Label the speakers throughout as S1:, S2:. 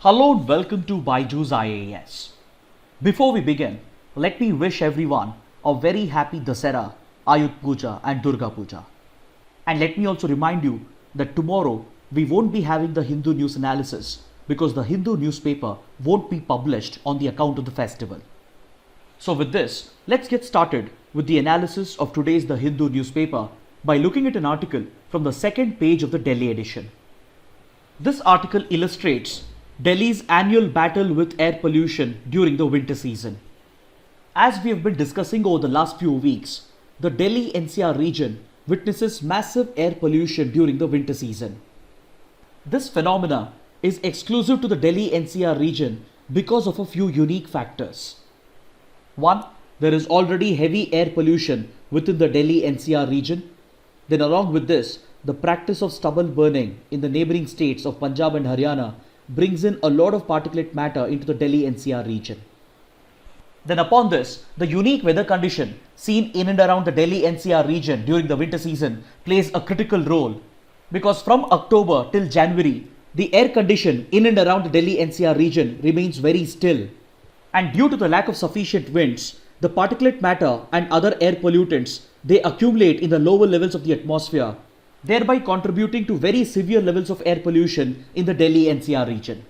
S1: Hello and welcome to Byju's IAS. Before we begin, let me wish everyone a very happy Dasara, Ayuth Puja and Durga Puja. And let me also remind you that tomorrow we won't be having the Hindu news analysis because the Hindu newspaper won't be published on the account of the festival. So with this, let's get started with the analysis of today's The Hindu newspaper by looking at an article from the second page of the Delhi edition. This article illustrates Delhi's annual battle with air pollution during the winter season. As we have been discussing over the last few weeks, the Delhi NCR region witnesses massive air pollution during the winter season. This phenomena is exclusive to the Delhi NCR region because of a few unique factors. One, there is already heavy air pollution within the Delhi NCR region. Then along with this, the practice of stubble burning in the neighbouring states of Punjab and Haryana brings in a lot of particulate matter into the Delhi NCR region. Then upon this, the unique weather condition seen in and around the Delhi NCR region during the winter season plays a critical role because from October till January, the air condition in and around the Delhi NCR region remains very still. And due to the lack of sufficient winds, the particulate matter and other air pollutants, they accumulate in the lower levels of the atmosphere, thereby contributing to very severe levels of air pollution in the Delhi NCR region.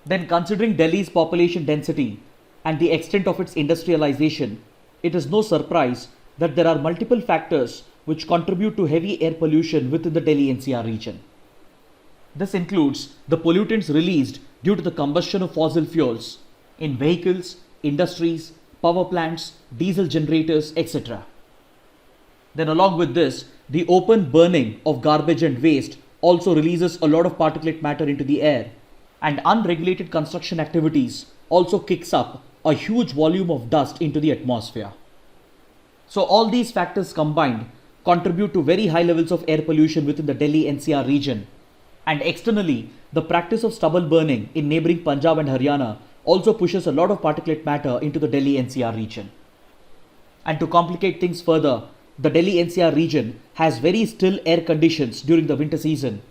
S1: Then considering Delhi's population density and the extent of its industrialization, it is no surprise that there are multiple factors which contribute to heavy air pollution within the Delhi NCR region. This includes the pollutants released due to the combustion of fossil fuels in vehicles, industries, power plants, diesel generators, etc. Then along with this, the open burning of garbage and waste also releases a lot of particulate matter into the air, and unregulated construction activities also kicks up a huge volume of dust into the atmosphere. So all these factors combined contribute to very high levels of air pollution within the Delhi NCR region, and externally, the practice of stubble burning in neighbouring Punjab and Haryana also pushes a lot of particulate matter into the Delhi NCR region. And to complicate things further, the Delhi NCR region has very still air conditions during the winter season,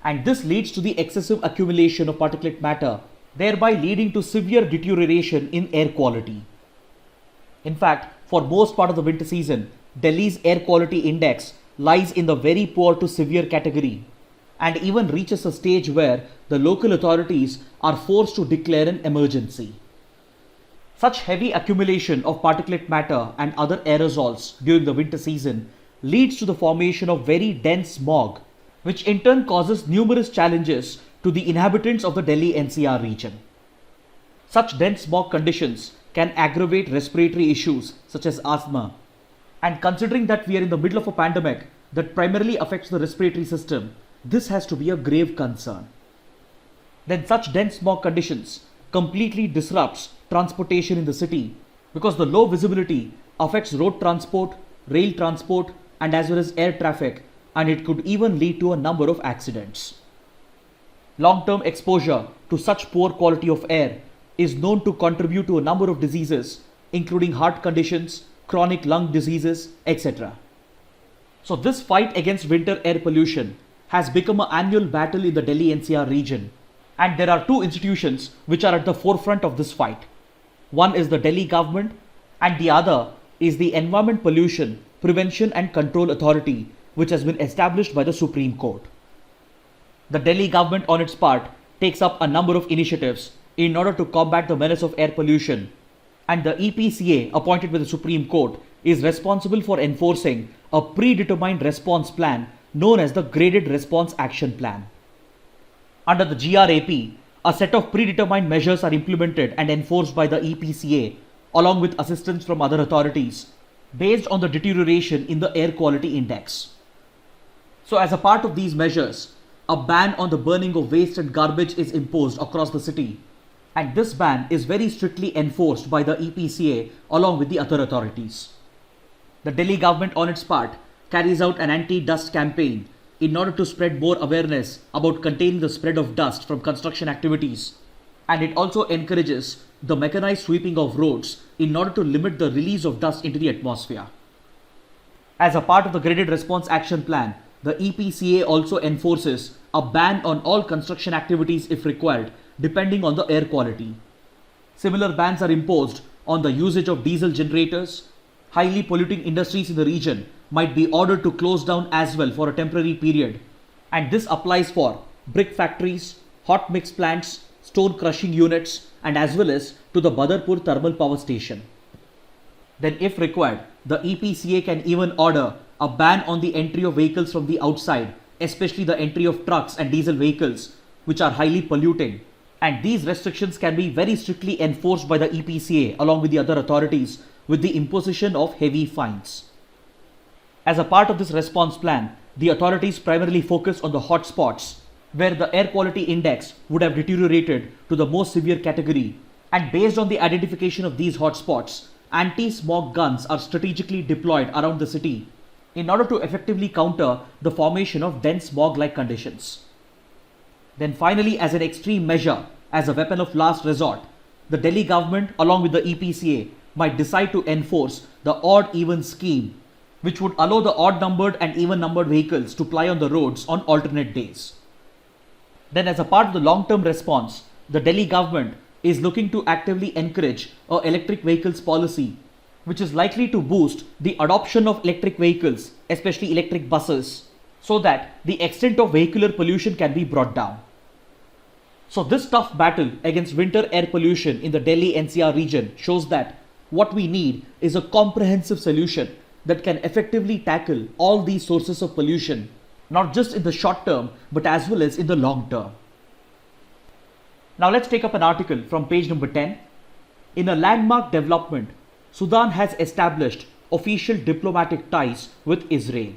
S1: and this leads to the excessive accumulation of particulate matter, thereby leading to severe deterioration in air quality. In fact, for most part of the winter season, Delhi's air quality index lies in the very poor to severe category, and even reaches a stage where the local authorities are forced to declare an emergency. Such heavy accumulation of particulate matter and other aerosols during the winter season leads to the formation of very dense smog, which in turn causes numerous challenges to the inhabitants of the Delhi NCR region. Such dense smog conditions can aggravate respiratory issues such as asthma, and considering that we are in the middle of a pandemic that primarily affects the respiratory system, this has to be a grave concern. Then such dense smog conditions completely disrupts transportation in the city because the low visibility affects road transport, rail transport, and as well as air traffic, and it could even lead to a number of accidents. Long-term exposure to such poor quality of air is known to contribute to a number of diseases including heart conditions, chronic lung diseases, etc. So this fight against winter air pollution has become an annual battle in the Delhi NCR region, and there are two institutions which are at the forefront of this fight. One is the Delhi government and the other is the Environment Pollution Prevention and Control Authority, which has been established by the Supreme Court. The Delhi government on its part takes up a number of initiatives in order to combat the menace of air pollution, and the EPCA appointed by the Supreme Court is responsible for enforcing a predetermined response plan known as the Graded Response Action Plan. Under the GRAP, a set of predetermined measures are implemented and enforced by the EPCA along with assistance from other authorities based on the deterioration in the air quality index. So as a part of these measures, a ban on the burning of waste and garbage is imposed across the city, and this ban is very strictly enforced by the EPCA along with the other authorities. The Delhi government on its part carries out an anti-dust campaign in order to spread more awareness about containing the spread of dust from construction activities, and it also encourages the mechanized sweeping of roads in order to limit the release of dust into the atmosphere. As a part of the Graded Response Action Plan, the EPCA also enforces a ban on all construction activities if required depending on the air quality. Similar bans are imposed on the usage of diesel generators. Highly polluting industries in the region might be ordered to close down as well for a temporary period, and this applies for brick factories, hot mix plants, stone crushing units, and as well as to the Badarpur thermal power station. Then if required, the EPCA can even order a ban on the entry of vehicles from the outside, especially the entry of trucks and diesel vehicles which are highly polluting, and these restrictions can be very strictly enforced by the EPCA along with the other authorities with the imposition of heavy fines. As a part of this response plan, the authorities primarily focus on the hot spots where the air quality index would have deteriorated to the most severe category, and based on the identification of these hot spots, anti-smog guns are strategically deployed around the city in order to effectively counter the formation of dense smog-like conditions. Then finally, as an extreme measure, as a weapon of last resort, the Delhi government along with the EPCA might decide to enforce the odd-even scheme, which would allow the odd-numbered and even-numbered vehicles to ply on the roads on alternate days. Then as a part of the long-term response, the Delhi government is looking to actively encourage a electric vehicles policy, which is likely to boost the adoption of electric vehicles, especially electric buses, so that the extent of vehicular pollution can be brought down. So this tough battle against winter air pollution in the Delhi NCR region shows that what we need is a comprehensive solution that can effectively tackle all these sources of pollution, not just in the short term, but as well as in the long term. Now let's take up an article from page number 10. In a landmark development, Sudan has established official diplomatic ties with Israel.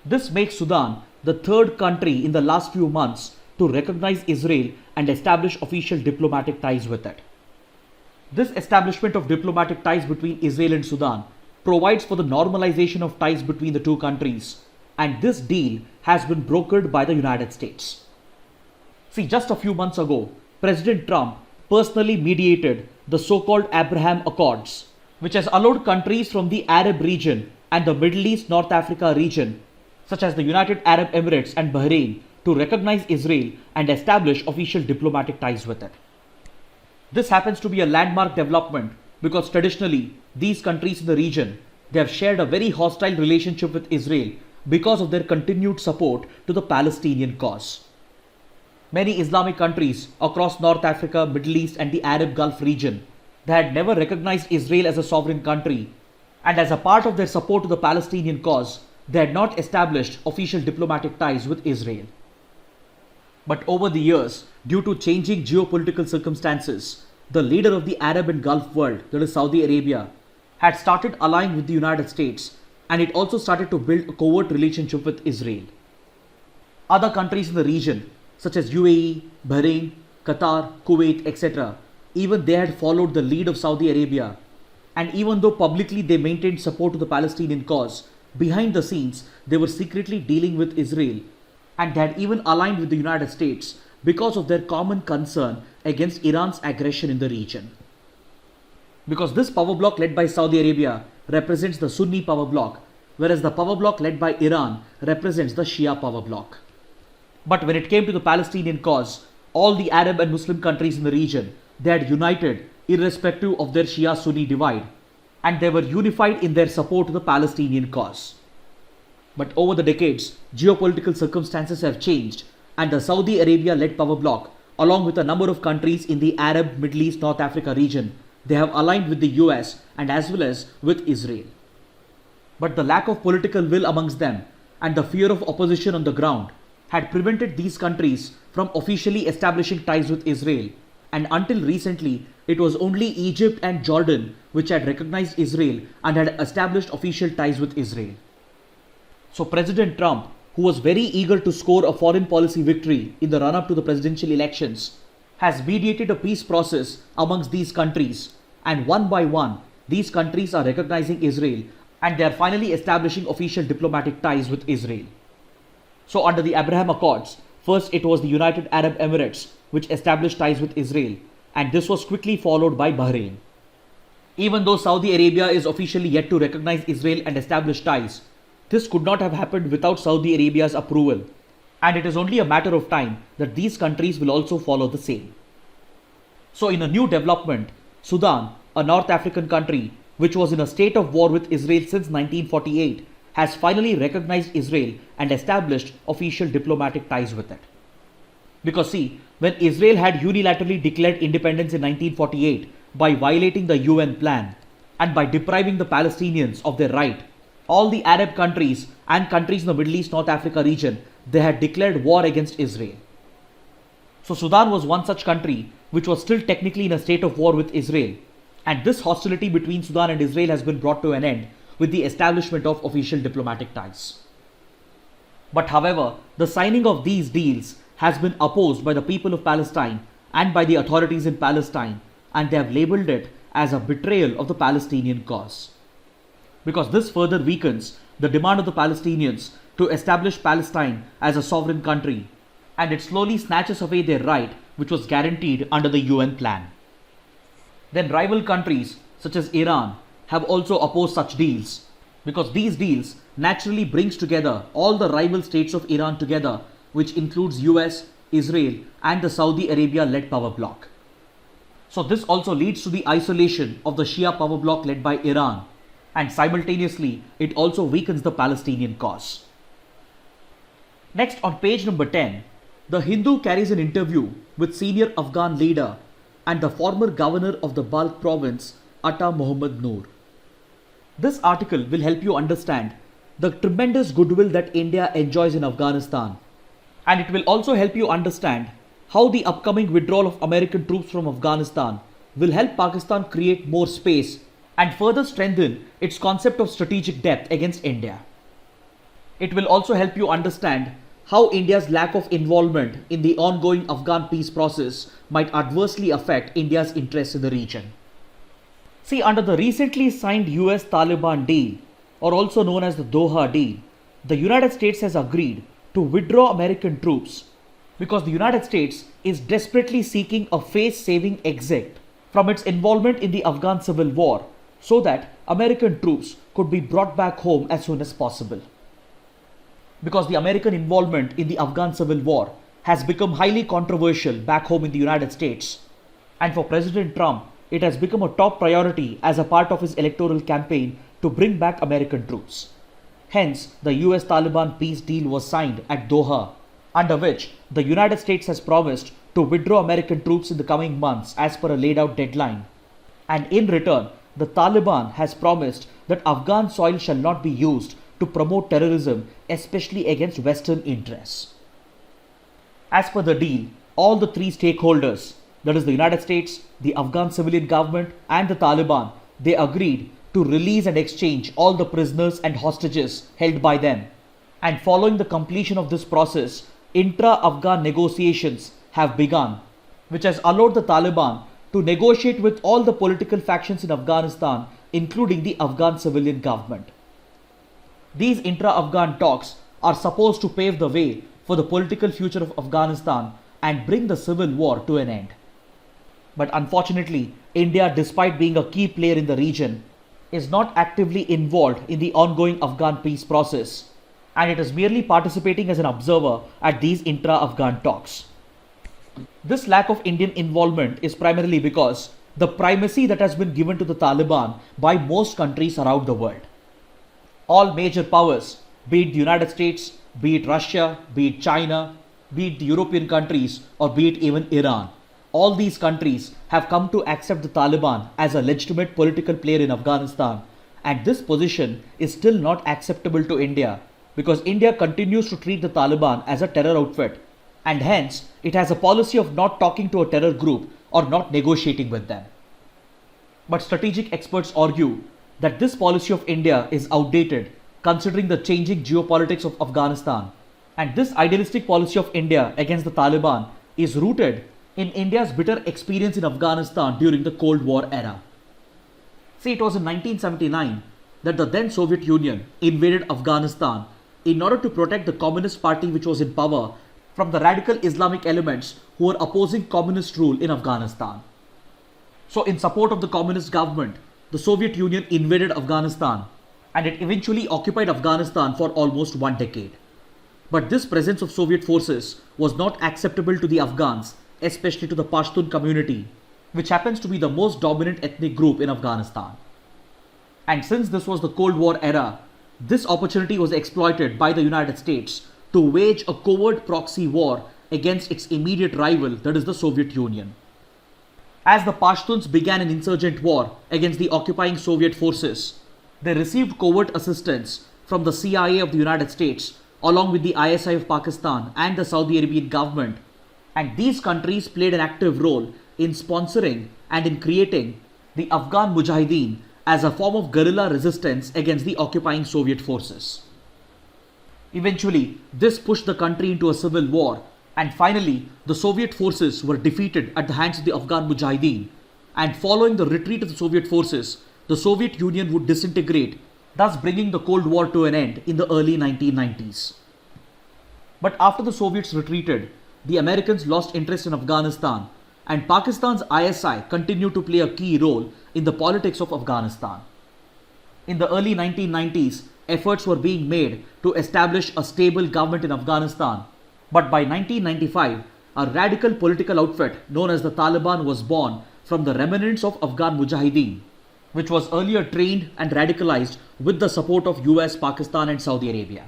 S1: This makes Sudan the third country in the last few months to recognize Israel and establish official diplomatic ties with it. This establishment of diplomatic ties between Israel and Sudan provides for the normalization of ties between the two countries, and this deal has been brokered by the United States. See, just a few months ago, President Trump personally mediated the so-called Abraham Accords, which has allowed countries from the Arab region and the Middle East North Africa region, such as the United Arab Emirates and Bahrain, to recognize Israel and establish official diplomatic ties with it. This happens to be a landmark development because traditionally these countries in the region, they have shared a very hostile relationship with Israel because of their continued support to the Palestinian cause. Many Islamic countries across North Africa, Middle East and the Arab Gulf region, they had never recognized Israel as a sovereign country, and as a part of their support to the Palestinian cause, they had not established official diplomatic ties with Israel. But over the years, due to changing geopolitical circumstances, the leader of the Arab and Gulf world, that is Saudi Arabia, had started allying with the United States, and it also started to build a covert relationship with Israel. Other countries in the region, such as UAE, Bahrain, Qatar, Kuwait, etc., even they had followed the lead of Saudi Arabia, and even though publicly they maintained support to the Palestinian cause, behind the scenes they were secretly dealing with Israel, and they had even aligned with the United States because of their common concern against Iran's aggression in the region. Because this power bloc led by Saudi Arabia represents the Sunni power bloc, whereas the power bloc led by Iran represents the Shia power bloc. But when it came to the Palestinian cause, all the Arab and Muslim countries in the region, they had united irrespective of their Shia-Sunni divide, and they were unified in their support to the Palestinian cause. But over the decades, geopolitical circumstances have changed, and the Saudi Arabia-led power bloc, along with a number of countries in the Arab, Middle East, North Africa region, they have aligned with the US and as well as with Israel. But the lack of political will amongst them and the fear of opposition on the ground had prevented these countries from officially establishing ties with Israel, and until recently, it was only Egypt and Jordan which had recognized Israel and had established official ties with Israel. So President Trump, who was very eager to score a foreign policy victory in the run-up to the presidential elections, has mediated a peace process amongst these countries, and one by one, these countries are recognizing Israel and they are finally establishing official diplomatic ties with Israel. So under the Abraham Accords, first it was the United Arab Emirates which established ties with Israel, and this was quickly followed by Bahrain. Even though Saudi Arabia is officially yet to recognize Israel and establish ties, this could not have happened without Saudi Arabia's approval. and it is only a matter of time that these countries will also follow the same. So in a new development, Sudan, a North African country which was in a state of war with Israel since 1948, has finally recognized Israel and established official diplomatic ties with it. Because see, when Israel had unilaterally declared independence in 1948 by violating the UN plan and by depriving the Palestinians of their right, all the Arab countries and countries in the Middle East North Africa region, they had declared war against Israel. So Sudan was one such country which was still technically in a state of war with Israel, and this hostility between Sudan and Israel has been brought to an end with the establishment of official diplomatic ties. But however, the signing of these deals has been opposed by the people of Palestine and by the authorities in Palestine, and they have labeled it as a betrayal of the Palestinian cause. Because this further weakens the demand of the Palestinians to establish Palestine as a sovereign country, and it slowly snatches away their right which was guaranteed under the UN plan. Then rival countries such as Iran have also opposed such deals, because these deals naturally brings together all the rival states of Iran together, which includes US, Israel and the Saudi Arabia led power bloc. So this also leads to the isolation of the Shia power bloc led by Iran, and simultaneously it also weakens the Palestinian cause. Next, on page number 10, The Hindu carries an interview with senior Afghan leader and the former governor of the Balkh province, Atta Mohammad Noor. This article will help you understand the tremendous goodwill that India enjoys in Afghanistan, and it will also help you understand how the upcoming withdrawal of American troops from Afghanistan will help Pakistan create more space and further strengthen its concept of strategic depth against India. It will also help you understand how India's lack of involvement in the ongoing Afghan peace process might adversely affect India's interests in the region. See, under the recently signed US-Taliban deal, or also known as the Doha deal, the United States has agreed to withdraw American troops because the United States is desperately seeking a face-saving exit from its involvement in the Afghan civil war so that American troops could be brought back home as soon as possible. Because the American involvement in the Afghan civil war has become highly controversial back home in the United States, and for President Trump, it has become a top priority as a part of his electoral campaign to bring back American troops. Hence, the US-Taliban peace deal was signed at Doha, under which the United States has promised to withdraw American troops in the coming months as per a laid out deadline. And in return, the Taliban has promised that Afghan soil shall not be used to promote terrorism, especially against Western interests. As per the deal, all the three stakeholders, that is the United States, the Afghan civilian government and the Taliban, they agreed to release and exchange all the prisoners and hostages held by them. And following the completion of this process, intra-Afghan negotiations have begun, which has allowed the Taliban to negotiate with all the political factions in Afghanistan, including the Afghan civilian government. These intra-Afghan talks are supposed to pave the way for the political future of Afghanistan and bring the civil war to an end. But unfortunately, India, despite being a key player in the region, is not actively involved in the ongoing Afghan peace process, and it is merely participating as an observer at these intra-Afghan talks. This lack of Indian involvement is primarily because the primacy that has been given to the Taliban by most countries around the world. All major powers, be it the United States, be it Russia, be it China, be it the European countries, or be it even Iran, all these countries have come to accept the Taliban as a legitimate political player in Afghanistan, and this position is still not acceptable to India because India continues to treat the Taliban as a terror outfit, and hence it has a policy of not talking to a terror group or not negotiating with them. But strategic experts argue that this policy of India is outdated considering the changing geopolitics of Afghanistan, and this idealistic policy of India against the Taliban is rooted in India's bitter experience in Afghanistan during the Cold War era. See, it was in 1979 that the then Soviet Union invaded Afghanistan in order to protect the Communist Party which was in power from the radical Islamic elements who were opposing communist rule in Afghanistan. So in support of the communist government, the Soviet Union invaded Afghanistan, and it eventually occupied Afghanistan for almost 1 decade. But this presence of Soviet forces was not acceptable to the Afghans, especially to the Pashtun community, which happens to be the most dominant ethnic group in Afghanistan. And since this was the Cold War era, this opportunity was exploited by the United States to wage a covert proxy war against its immediate rival, that is the Soviet Union. As the Pashtuns began an insurgent war against the occupying Soviet forces, they received covert assistance from the CIA of the United States along with the ISI of Pakistan and the Saudi Arabian government, and these countries played an active role in sponsoring and in creating the Afghan Mujahideen as a form of guerrilla resistance against the occupying Soviet forces. Eventually, this pushed the country into a civil war, and finally, the Soviet forces were defeated at the hands of the Afghan Mujahideen, and following the retreat of the Soviet forces, the Soviet Union would disintegrate, thus bringing the Cold War to an end in the early 1990s. But after the Soviets retreated, the Americans lost interest in Afghanistan, and Pakistan's ISI continued to play a key role in the politics of Afghanistan. In the early 1990s, efforts were being made to establish a stable government in Afghanistan, but by 1995, a radical political outfit known as the Taliban was born from the remnants of Afghan Mujahideen, which was earlier trained and radicalized with the support of US, Pakistan and Saudi Arabia.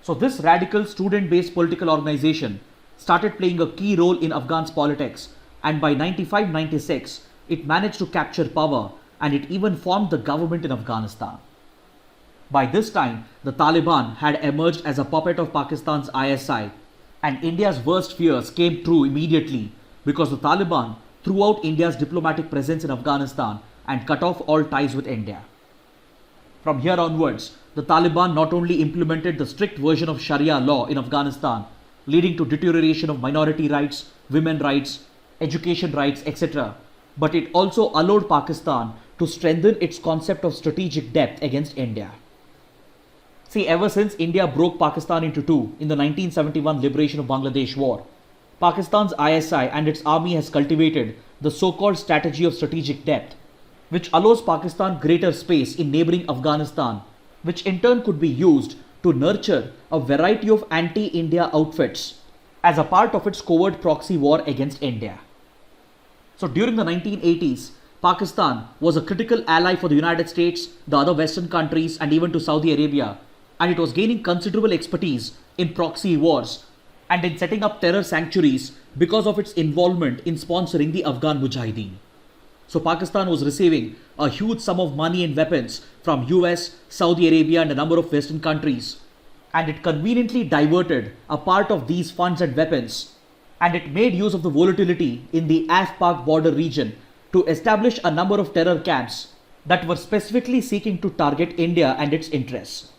S1: So this radical student-based political organization started playing a key role in Afghan's politics, and by 95-96, it managed to capture power and it even formed the government in Afghanistan. By this time, the Taliban had emerged as a puppet of Pakistan's ISI, and India's worst fears came true immediately because the Taliban threw out India's diplomatic presence in Afghanistan and cut off all ties with India. From here onwards, the Taliban not only implemented the strict version of Sharia law in Afghanistan, leading to deterioration of minority rights, women rights, education rights, etc., but it also allowed Pakistan to strengthen its concept of strategic depth against India. See, ever since India broke Pakistan into two in the 1971 liberation of Bangladesh war, Pakistan's ISI and its army has cultivated the so-called strategy of strategic depth, which allows Pakistan greater space in neighboring Afghanistan, which in turn could be used to nurture a variety of anti-India outfits as a part of its covert proxy war against India. So during the 1980s, Pakistan was a critical ally for the United States, the other Western countries and even to Saudi Arabia, and it was gaining considerable expertise in proxy wars and in setting up terror sanctuaries because of its involvement in sponsoring the Afghan Mujahideen. So Pakistan was receiving a huge sum of money and weapons from US, Saudi Arabia and a number of Western countries, and it conveniently diverted a part of these funds and weapons, and it made use of the volatility in the Af-Pak border region to establish a number of terror camps that were specifically seeking to target India and its interests.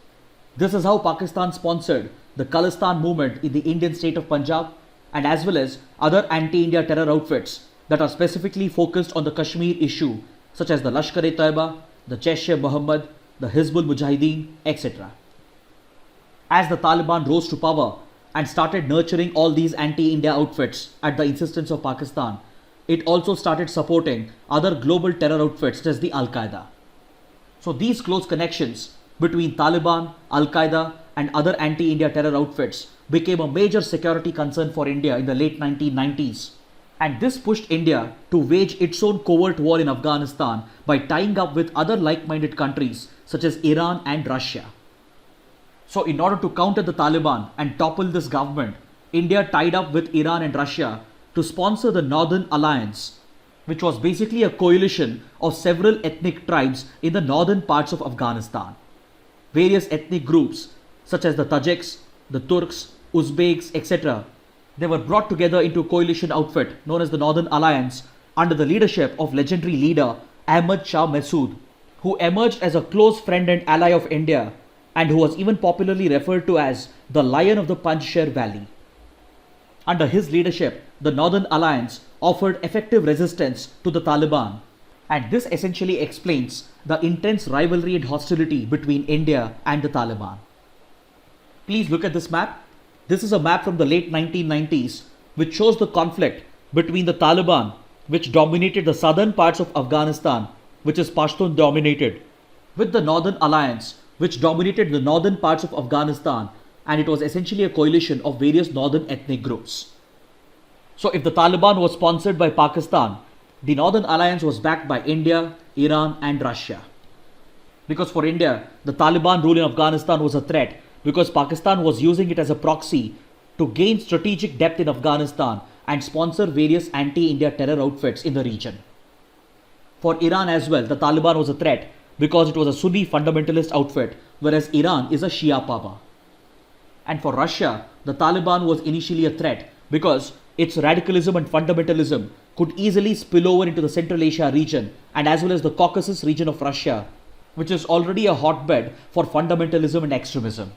S1: This is how Pakistan sponsored the Khalistan movement in the Indian state of Punjab, and as well as other anti-India terror outfits that are specifically focused on the Kashmir issue, such as the Lashkar-e-Taiba, the Jaish-e-Mohammed, the Hizbul Mujahideen, etc. As the Taliban rose to power and started nurturing all these anti-India outfits at the insistence of Pakistan, it also started supporting other global terror outfits such as the Al-Qaeda. So these close connections between Taliban, Al-Qaeda and other anti-India terror outfits became a major security concern for India in the late 1990s. And this pushed India to wage its own covert war in Afghanistan by tying up with other like-minded countries such as Iran and Russia. So in order to counter the Taliban and topple this government, India tied up with Iran and Russia to sponsor the Northern Alliance, which was basically a coalition of several ethnic tribes in the northern parts of Afghanistan. Various ethnic groups such as the Tajiks, the Turks, Uzbeks, etc. They were brought together into a coalition outfit known as the Northern Alliance under the leadership of legendary leader Ahmad Shah Massoud, who emerged as a close friend and ally of India and who was even popularly referred to as the Lion of the Panjshir Valley. Under his leadership, the Northern Alliance offered effective resistance to the Taliban, and this essentially explains the intense rivalry and hostility between India and the Taliban. Please look at this map. This is a map from the late 1990s which shows the conflict between the Taliban, which dominated the southern parts of Afghanistan, which is Pashtun dominated, with the Northern Alliance, which dominated the northern parts of Afghanistan, and it was essentially a coalition of various northern ethnic groups. So if the Taliban was sponsored by Pakistan, the Northern Alliance was backed by India, Iran and Russia. Because for India, the Taliban rule in Afghanistan was a threat because Pakistan was using it as a proxy to gain strategic depth in Afghanistan and sponsor various anti-India terror outfits in the region. For Iran as well, the Taliban was a threat because it was a Sunni fundamentalist outfit, whereas Iran is a Shia power. And for Russia, the Taliban was initially a threat because its radicalism and fundamentalism could easily spill over into the Central Asia region and as well as the Caucasus region of Russia, which is already a hotbed for fundamentalism and extremism.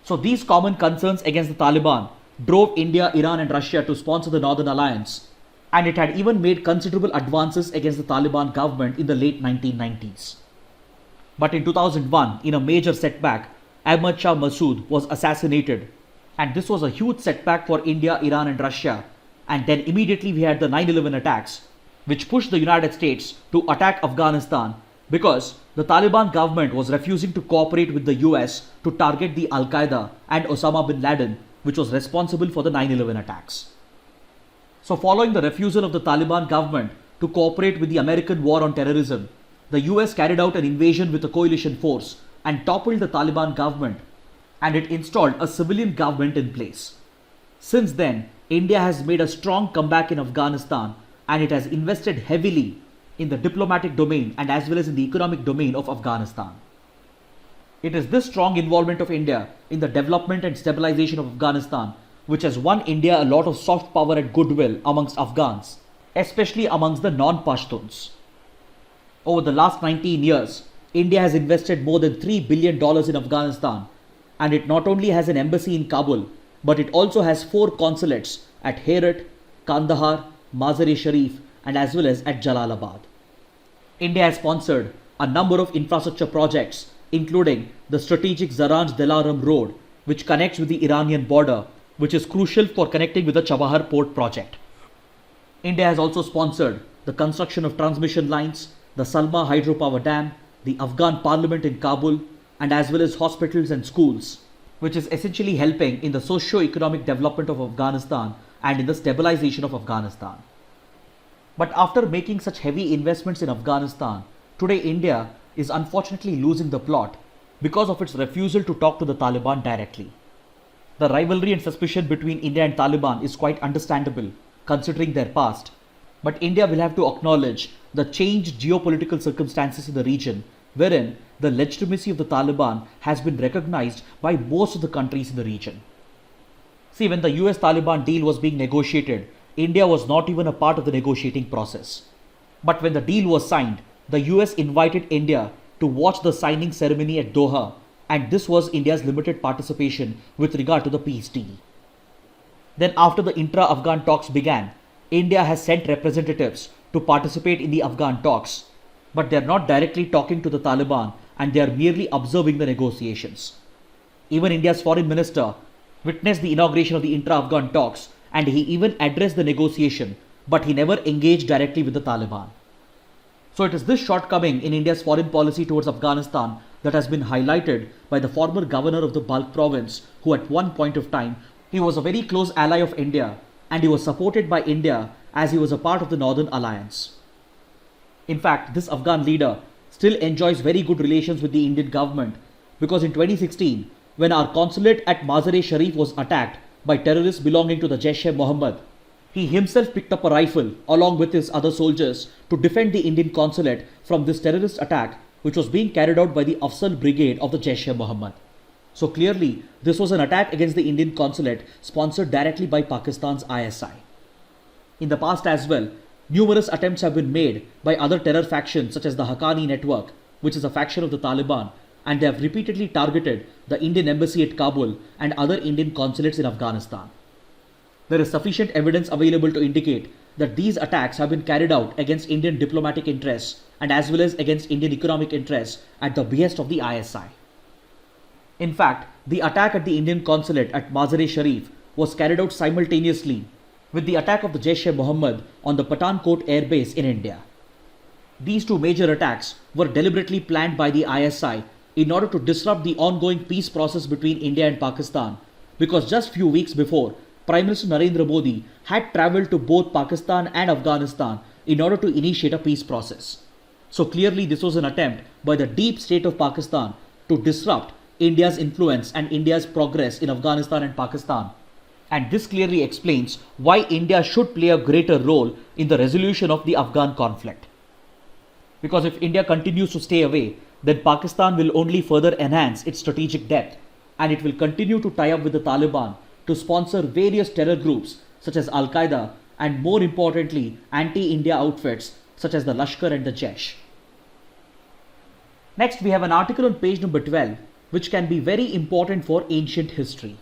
S1: So these common concerns against the Taliban drove India, Iran and Russia to sponsor the Northern Alliance, and it had even made considerable advances against the Taliban government in the late 1990s. But in 2001, in a major setback, Ahmad Shah Massoud was assassinated, and this was a huge setback for India, Iran and Russia. And then immediately we had the 9/11 attacks, which pushed the United States to attack Afghanistan because the Taliban government was refusing to cooperate with the US to target the Al-Qaeda and Osama bin Laden, which was responsible for the 9/11 attacks. So following the refusal of the Taliban government to cooperate with the American war on terrorism, the US carried out an invasion with a coalition force and toppled the Taliban government, and it installed a civilian government in place. Since then, India has made a strong comeback in Afghanistan, and it has invested heavily in the diplomatic domain and as well as in the economic domain of Afghanistan. It is this strong involvement of India in the development and stabilization of Afghanistan which has won India a lot of soft power and goodwill amongst Afghans, especially amongst the non-Pashtuns. Over the last 19 years, India has invested more than $3 billion in Afghanistan, and it not only has an embassy in Kabul, but it also has 4 consulates at Herat, Kandahar, Mazar-e-Sharif and as well as at Jalalabad. India has sponsored a number of infrastructure projects, including the strategic Zaranj-Dilaram road, which connects with the Iranian border, which is crucial for connecting with the Chabahar port project. India has also sponsored the construction of transmission lines, the Salma hydropower dam, the Afghan parliament in Kabul, and as well as hospitals and schools, which is essentially helping in the socio-economic development of Afghanistan and in the stabilization of Afghanistan. But after making such heavy investments in Afghanistan, today India is unfortunately losing the plot because of its refusal to talk to the Taliban directly. The rivalry and suspicion between India and Taliban is quite understandable considering their past, but India will have to acknowledge the changed geopolitical circumstances in the region, wherein the legitimacy of the Taliban has been recognized by most of the countries in the region. See, when the US-Taliban deal was being negotiated, India was not even a part of the negotiating process. But when the deal was signed, the US invited India to watch the signing ceremony at Doha, and this was India's limited participation with regard to the peace deal. Then after the intra-Afghan talks began, India has sent representatives to participate in the Afghan talks, but they are not directly talking to the Taliban and they are merely observing the negotiations. Even India's foreign minister witnessed the inauguration of the intra-Afghan talks and he even addressed the negotiation, but he never engaged directly with the Taliban. So it is this shortcoming in India's foreign policy towards Afghanistan that has been highlighted by the former governor of the Balkh province, who at one point of time, he was a very close ally of India and he was supported by India as he was a part of the Northern Alliance. In fact, this Afghan leader still enjoys very good relations with the Indian government because in 2016, when our consulate at Mazar-e-Sharif was attacked by terrorists belonging to the Jaish-e-Mohammed, he himself picked up a rifle along with his other soldiers to defend the Indian consulate from this terrorist attack which was being carried out by the Afzal Brigade of the Jaish-e-Mohammed. So clearly, this was an attack against the Indian consulate sponsored directly by Pakistan's ISI. In the past as well, numerous attempts have been made by other terror factions such as the Haqqani Network, which is a faction of the Taliban, and they have repeatedly targeted the Indian embassy at Kabul and other Indian consulates in Afghanistan. There is sufficient evidence available to indicate that these attacks have been carried out against Indian diplomatic interests and as well as against Indian economic interests at the behest of the ISI. In fact, the attack at the Indian consulate at Mazar-e-Sharif was carried out simultaneously with the attack of the Jaish-e-Mohammed on the Pathankot Air Base in India. These two major attacks were deliberately planned by the ISI in order to disrupt the ongoing peace process between India and Pakistan, because just few weeks before, Prime Minister Narendra Modi had travelled to both Pakistan and Afghanistan in order to initiate a peace process. So clearly this was an attempt by the deep state of Pakistan to disrupt India's influence and India's progress in Afghanistan and Pakistan. And this clearly explains why India should play a greater role in the resolution of the Afghan conflict. Because if India continues to stay away, then Pakistan will only further enhance its strategic depth, and it will continue to tie up with the Taliban to sponsor various terror groups such as Al-Qaeda and, more importantly, anti-India outfits such as the Lashkar and the Jaish. Next, we have an article on page number 12 which can be very important for ancient history.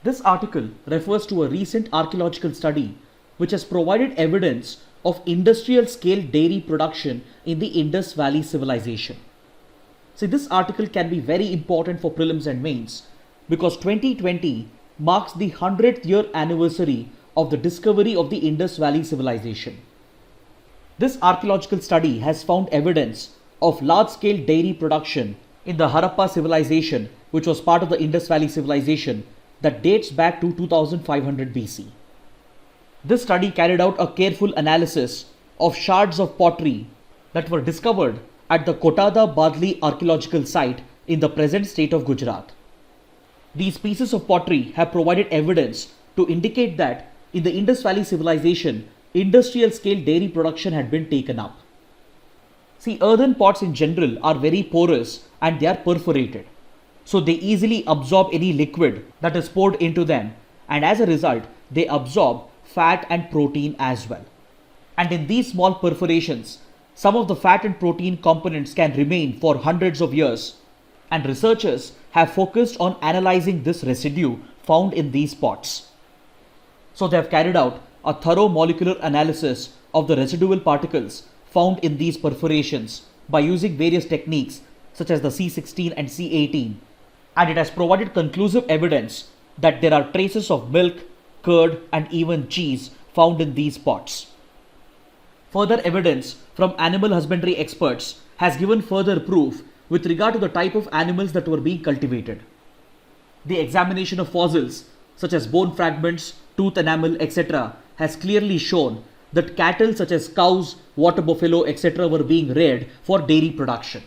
S1: This article refers to a recent archaeological study which has provided evidence of industrial scale dairy production in the Indus Valley civilization. See, this article can be very important for prelims and mains because 2020 marks the 100th year anniversary of the discovery of the Indus Valley civilization. This archaeological study has found evidence of large-scale dairy production in the Harappa civilization, which was part of the Indus Valley civilization, that dates back to 2500 BC. This study carried out a careful analysis of shards of pottery that were discovered at the Kotada Badli archaeological site in the present state of Gujarat. These pieces of pottery have provided evidence to indicate that in the Indus Valley civilization, industrial scale dairy production had been taken up. See, earthen pots in general are very porous and they are perforated. So they easily absorb any liquid that is poured into them, and as a result, they absorb fat and protein as well. And in these small perforations, some of the fat and protein components can remain for hundreds of years, and researchers have focused on analyzing this residue found in these pots. So they have carried out a thorough molecular analysis of the residual particles found in these perforations by using various techniques such as the C16 and C18, and it has provided conclusive evidence that there are traces of milk, curd and even cheese found in these pots. Further evidence from animal husbandry experts has given further proof with regard to the type of animals that were being cultivated. The examination of fossils such as bone fragments, tooth enamel, etc. has clearly shown that cattle such as cows, water buffalo, etc. were being reared for dairy production.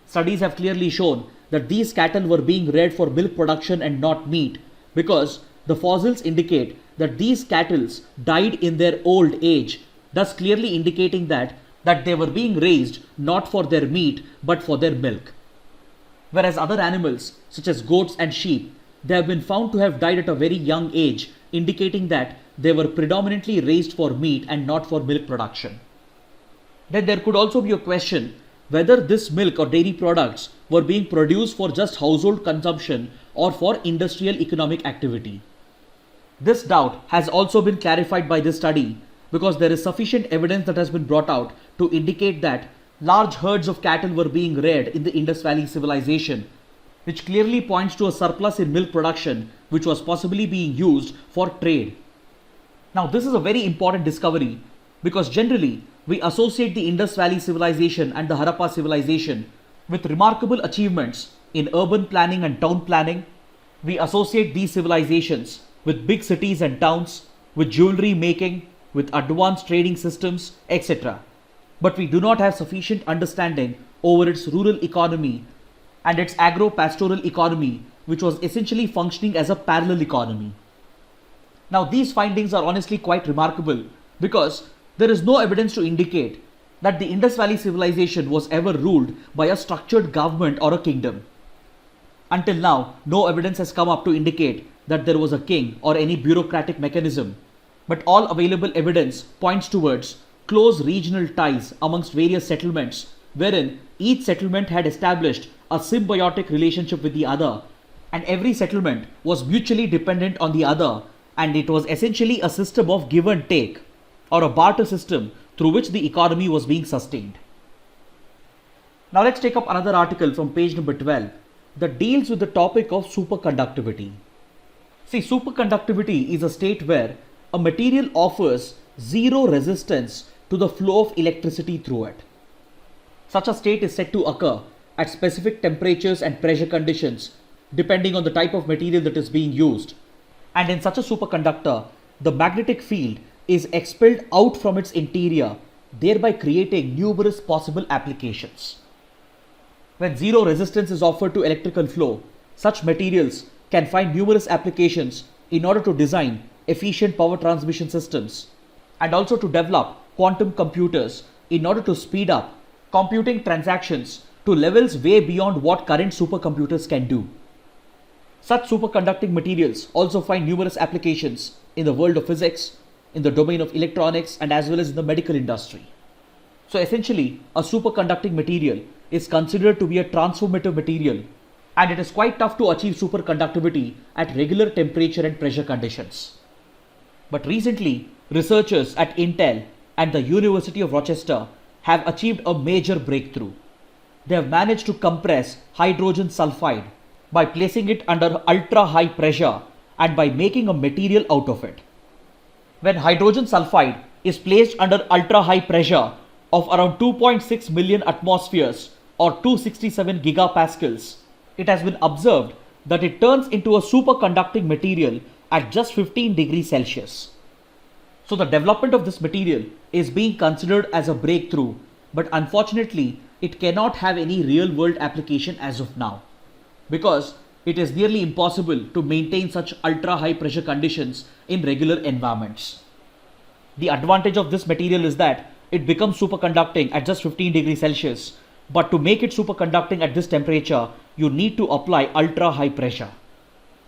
S1: Studies have clearly shown that these cattle were being reared for milk production and not meat, because the fossils indicate that these cattle died in their old age, thus clearly indicating that they were being raised not for their meat but for their milk. Whereas other animals such as goats and sheep, they have been found to have died at a very young age, indicating that they were predominantly raised for meat and not for milk production. Then there could also be a question whether this milk or dairy products were being produced for just household consumption or for industrial economic activity. This doubt has also been clarified by this study because there is sufficient evidence that has been brought out to indicate that large herds of cattle were being reared in the Indus Valley civilization, which clearly points to a surplus in milk production which was possibly being used for trade. Now this is a very important discovery because generally we associate the Indus Valley civilization and the Harappa civilization with remarkable achievements in urban planning and town planning. We associate these civilizations with big cities and towns, with jewelry making, with advanced trading systems, etc. But we do not have sufficient understanding over its rural economy and its agro-pastoral economy, which was essentially functioning as a parallel economy. Now these findings are honestly quite remarkable because there is no evidence to indicate that the Indus Valley civilization was ever ruled by a structured government or a kingdom. Until now, no evidence has come up to indicate that there was a king or any bureaucratic mechanism, but all available evidence points towards close regional ties amongst various settlements, wherein each settlement had established a symbiotic relationship with the other, and every settlement was mutually dependent on the other, and it was essentially a system of give and take, or a barter system through which the economy was being sustained. Now let's take up another article from page number 12 that deals with the topic of superconductivity. See, superconductivity is a state where a material offers zero resistance to the flow of electricity through it. Such a state is said to occur at specific temperatures and pressure conditions depending on the type of material that is being used. And in such a superconductor, the magnetic field is expelled out from its interior, thereby creating numerous possible applications. When zero resistance is offered to electrical flow, such materials can find numerous applications in order to design efficient power transmission systems and also to develop quantum computers in order to speed up computing transactions to levels way beyond what current supercomputers can do. Such superconducting materials also find numerous applications in the world of physics, in the domain of electronics, and as well as in the medical industry. So essentially, a superconducting material is considered to be a transformative material, and it is quite tough to achieve superconductivity at regular temperature and pressure conditions. But recently, researchers at Intel and the University of Rochester have achieved a major breakthrough. They have managed to compress hydrogen sulfide by placing it under ultra high pressure and by making a material out of it. When hydrogen sulfide is placed under ultra high pressure of around 2.6 million atmospheres or 267 gigapascals, it has been observed that it turns into a superconducting material at just 15 degrees Celsius. So the development of this material is being considered as a breakthrough, but unfortunately it cannot have any real world application as of now, because it is nearly impossible to maintain such ultra high pressure conditions in regular environments. The advantage of this material is that it becomes superconducting at just 15 degrees Celsius, but to make it superconducting at this temperature, you need to apply ultra high pressure.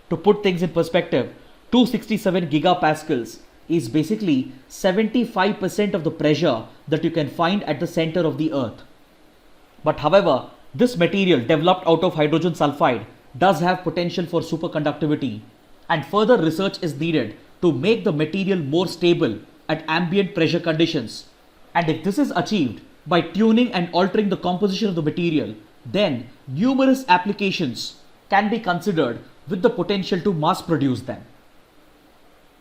S1: To put things in perspective, 267 gigapascals is basically 75% of the pressure that you can find at the center of the earth. But however, this material developed out of hydrogen sulfide does have potential for superconductivity, and further research is needed to make the material more stable at ambient pressure conditions. And if this is achieved by tuning and altering the composition of the material, then numerous applications can be considered with the potential to mass produce them.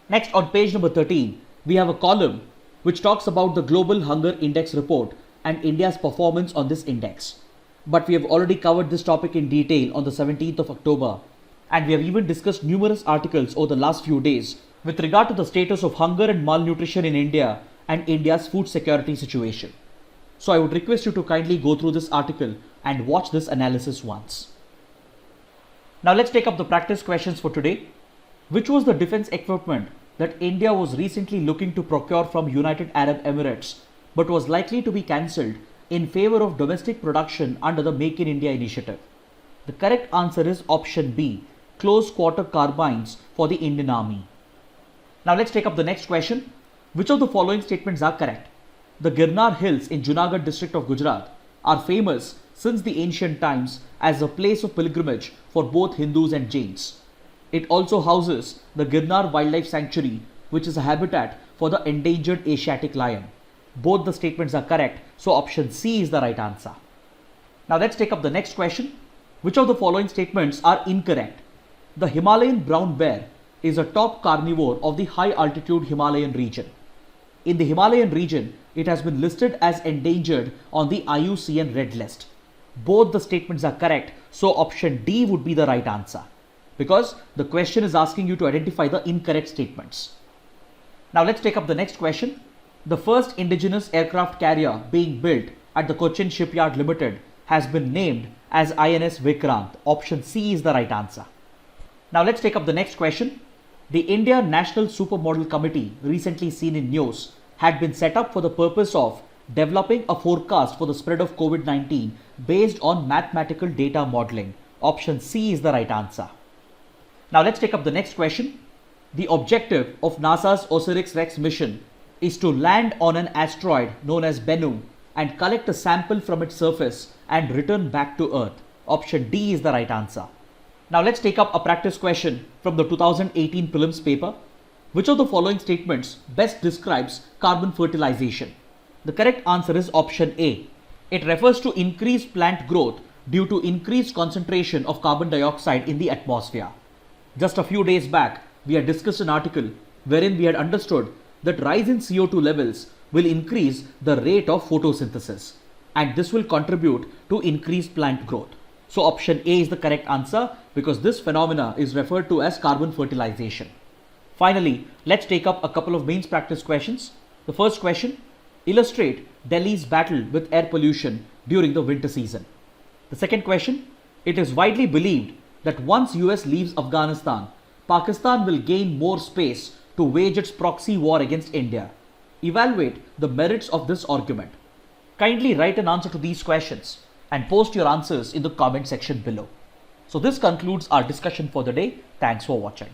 S1: Next, on page number 13, we have a column which talks about the Global Hunger Index report and India's performance on this index. But we have already covered this topic in detail on the 17th of October, and we have even discussed numerous articles over the last few days with regard to the status of hunger and malnutrition in India and India's food security situation. So I would request you to kindly go through this article and watch this analysis once. Now let's take up the practice questions for today. Which was the defense equipment that India was recently looking to procure from United Arab Emirates but was likely to be cancelled in favor of domestic production under the Make in India initiative? The correct answer is option B, close quarter carbines for the Indian Army. Now let's take up the next question. Which of the following statements are correct? The Girnar Hills in Junagadh district of Gujarat are famous since the ancient times as a place of pilgrimage for both Hindus and Jains. It also houses the Girnar Wildlife Sanctuary, which is a habitat for the endangered Asiatic lion. Both the statements are correct, so option C is the right answer. Now let's take up the next question. Which of the following statements are incorrect? The Himalayan brown bear is a top carnivore of the high altitude Himalayan region. In the Himalayan region, it has been listed as endangered on the IUCN Red List. Both the statements are correct, so option D would be the right answer, because the question is asking you to identify the incorrect statements. Now let's take up the next question. The first indigenous aircraft carrier being built at the Cochin Shipyard Limited has been named as INS Vikrant. Option C is the right answer. Now let's take up the next question. The India National Supermodel Committee, recently seen in news, had been set up for the purpose of developing a forecast for the spread of COVID-19 based on mathematical data modeling. Option C is the right answer. Now let's take up the next question. The objective of NASA's OSIRIS-REx mission is to land on an asteroid known as Bennu and collect a sample from its surface and return back to Earth. Option D is the right answer. Now let's take up a practice question from the 2018 prelims paper. Which of the following statements best describes carbon fertilization? The correct answer is option A. It refers to increased plant growth due to increased concentration of carbon dioxide in the atmosphere. Just a few days back, we had discussed an article wherein we had understood that rise in CO2 levels will increase the rate of photosynthesis. and this will contribute to increased plant growth. So option A is the correct answer because this phenomena is referred to as carbon fertilization. Finally, let's take up a couple of mains practice questions. The first question, illustrate Delhi's battle with air pollution during the winter season. The second question, it is widely believed that once US leaves Afghanistan, Pakistan will gain more space to wage its proxy war against India. Evaluate the merits of this argument. Kindly write an answer to these questions and post your answers in the comment section below. So this concludes our discussion for the day. Thanks for watching.